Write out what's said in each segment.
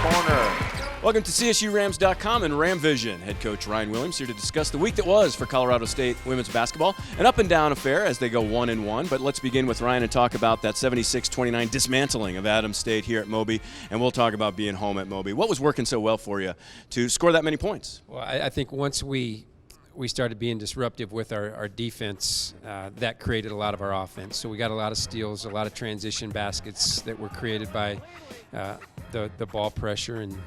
corner. Welcome to CSURams.com and Ram Vision. Head coach Ryan Williams here to discuss the week that was for Colorado State women's basketball. An up and down affair as they go 1-1, but let's begin with Ryan and talk about that 76-29 dismantling of Adams State here at Moby, and we'll talk about being home at Moby. What was working so well for you to score that many points? Well, I think once we started being disruptive with our defense, that created a lot of our offense. So we got a lot of steals, a lot of transition baskets that were created by the ball pressure and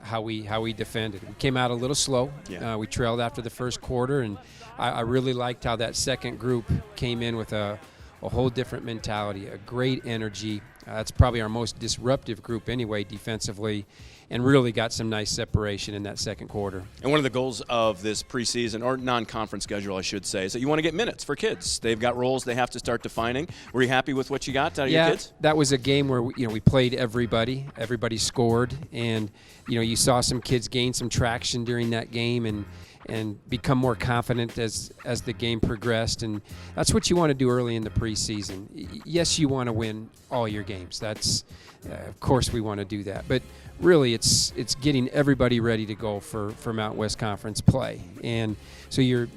how we defended. We came out a little slow. Yeah. We trailed after the first quarter, and I really liked how that second group came in with a whole different mentality, a great energy. That's probably our most disruptive group anyway defensively, and really got some nice separation in that second quarter. And one of the goals of this preseason, or non-conference schedule, I should say, is that you want to get minutes for kids. They've got roles they have to start defining. Were you happy with what you got out of your kids? That was a game where we played everybody. Everybody scored, and you saw some kids gain some traction during that game and become more confident as the game progressed. And that's what you want to do early in the preseason. Yes, you want to win all your games. That's of course we want to do that. But really it's getting everybody ready to go for Mountain West Conference play. And so you're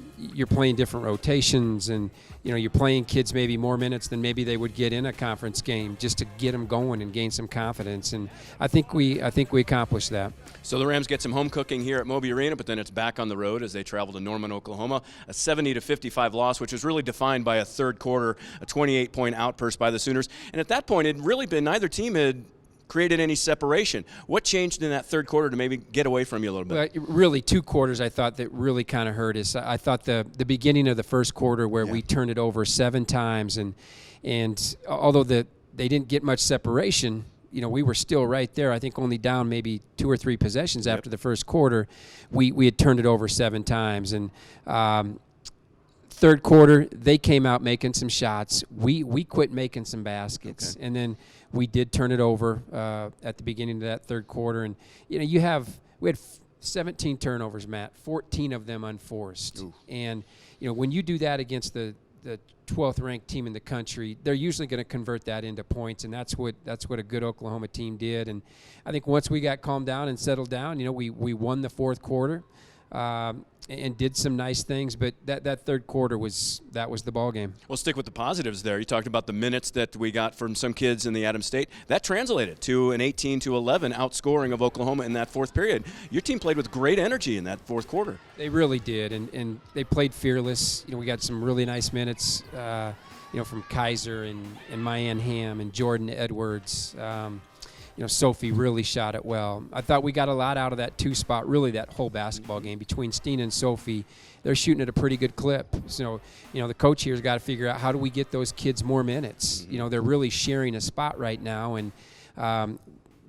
playing different rotations, and you're playing kids maybe more minutes than maybe they would get in a conference game just to get them going and gain some confidence. And I think we accomplished that. So the Rams get some home cooking here at Moby Arena, but then it's back on the road as they travel to Norman, Oklahoma. A 70-55 loss, which was really defined by a third quarter, a 28-point outburst by the Sooners. And at that point, it had really been neither team had created any separation. What changed in that third quarter to maybe get away from you a little bit? Well, really, two quarters I thought that really kind of hurt us. I thought the beginning of the first quarter where we turned it over 7 times, and although they didn't get much separation, we were still right there. I think only down maybe 2 or 3 possessions after the first quarter. We had turned it over 7 times. And third quarter, they came out making some shots. We quit making some baskets. Okay. And then we did turn it over at the beginning of that third quarter. And, we had 17 turnovers, Matt, 14 of them unforced. Ooh. And, when you do that against the 12th ranked team in the country, they're usually going to convert that into points, and that's what a good Oklahoma team did. And I think once we got calmed down and settled down, we won the fourth quarter and did some nice things, but that third quarter was the ball game. We'll stick with the positives there. You talked about the minutes that we got from some kids in the Adams State. That translated to an 18-11 outscoring of Oklahoma in that fourth period. Your team played with great energy in that fourth quarter. They really did, and they played fearless. We got some really nice minutes, from Kaiser and Mayan Ham and Jordan Edwards. Sophie really shot it well. I thought we got a lot out of that 2 spot, really that whole basketball game. Between Steen and Sophie, they're shooting at a pretty good clip. So, the coach here's got to figure out how do we get those kids more minutes. They're really sharing a spot right now, and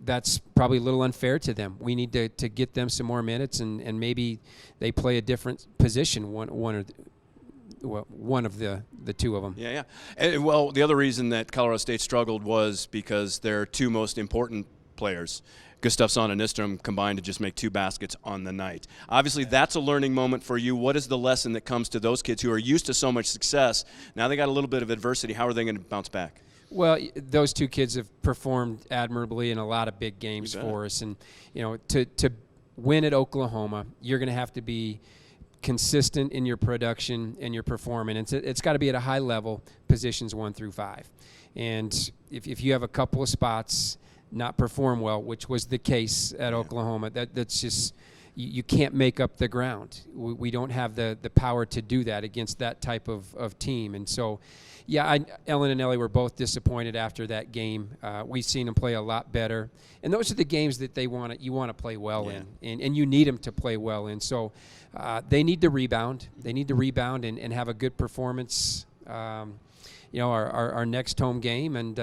that's probably a little unfair to them. We need to get them some more minutes, and maybe they play a different position, one of the 2 of them. Yeah. And, well, the other reason that Colorado State struggled was because their 2 most important players, Gustafsson and Nystrom, combined to just make 2 baskets on the night. Obviously, that's a learning moment for you. What is the lesson that comes to those kids who are used to so much success? Now they got a little bit of adversity. How are they going to bounce back? Well, those 2 kids have performed admirably in a lot of big games for us. And, to win at Oklahoma, you're going to have to be consistent in your production and your performance. It's got to be at a high level, positions 1 through 5. And if you have a couple of spots not perform well, which was the case at Oklahoma, that's just you can't make up the ground. We don't have the power to do that against that type of team. And so, Ellen and Ellie were both disappointed after that game. We've seen them play a lot better. And those are the games that you want to play well in. And you need them to play well in. So they need to rebound. They need to rebound and have a good performance, our next home game. And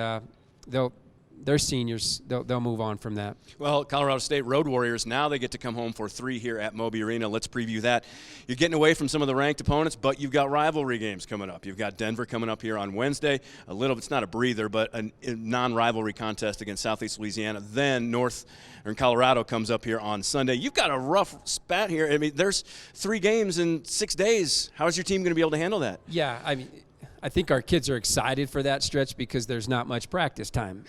they're seniors. They'll move on from that. Well, Colorado State Road Warriors, now they get to come home for 3 here at Moby Arena. Let's preview that. You're getting away from some of the ranked opponents, but you've got rivalry games coming up. You've got Denver coming up here on Wednesday. It's not a breather, but a non-rivalry contest against Southeast Louisiana. Then Colorado comes up here on Sunday. You've got a rough spat here. I mean, there's 3 games in 6 days. How is your team going to be able to handle that? Yeah, I think our kids are excited for that stretch because there's not much practice time.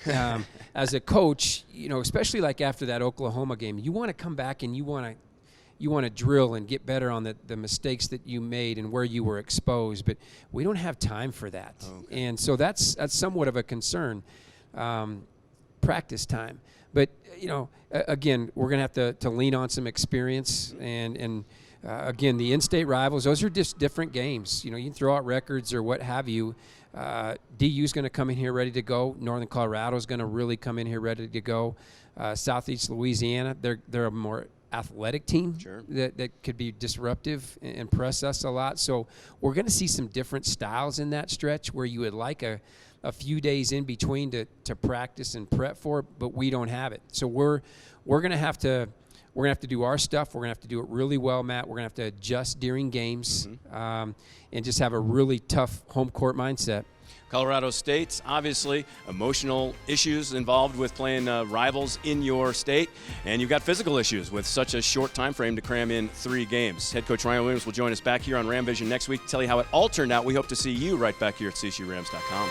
As a coach, especially like after that Oklahoma game, you want to come back and you want to drill and get better on the mistakes that you made and where you were exposed. But we don't have time for that. Okay. And so that's somewhat of a concern, practice time. But, again, we're going to have to lean on some experience. And again, the in-state rivals, those are just different games. You can throw out records or what have you. DU's going to come in here ready to go. Northern Colorado's going to really come in here ready to go. Southeast Louisiana, they're a more athletic team. Sure. that could be disruptive and press us a lot. So we're going to see some different styles in that stretch where you would like a few days in between to practice and prep for it, but we don't have it. So we're going to have to do our stuff. We're going to have to do it really well, Matt. We're going to have to adjust during games, and just have a really tough home court mindset. Colorado State's obviously emotional issues involved with playing rivals in your state, and you've got physical issues with such a short time frame to cram in 3 games. Head coach Ryan Williams will join us back here on Ram Vision next week to tell you how it all turned out. We hope to see you right back here at ccrams.com.